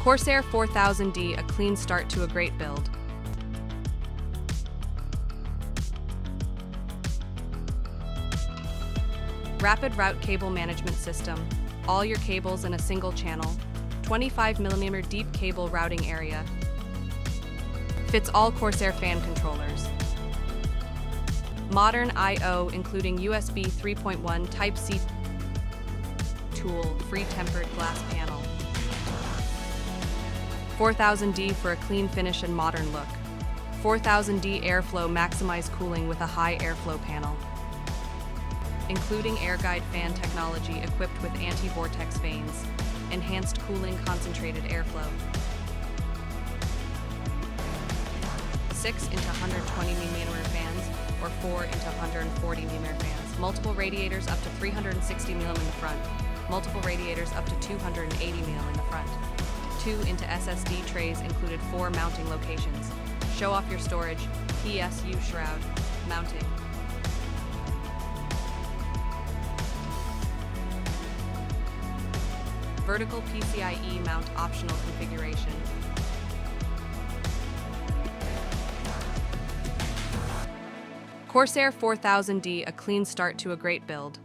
Corsair 4000D, a clean start to a great build. Rapid route cable management system. All your cables in a single channel. 25mm deep cable routing area. Fits all Corsair fan controllers. Modern I/O including USB 3.1 Type-C tool, free tempered glass panel. 4000D for a clean finish and modern look. 4000D airflow maximize cooling with a high airflow panel. Including air guide fan technology equipped with anti-vortex vanes. Enhanced cooling concentrated airflow. 6 into 120mm fans or 4 into 140mm fans. Multiple radiators up to 360mm in the front. Multiple radiators up to 280mm in the front. 2 into SSD trays included 4 mounting locations. Show off your storage, PSU shroud, mounting. Vertical PCIe mount optional configuration. Corsair 4000D, a clean start to a great build.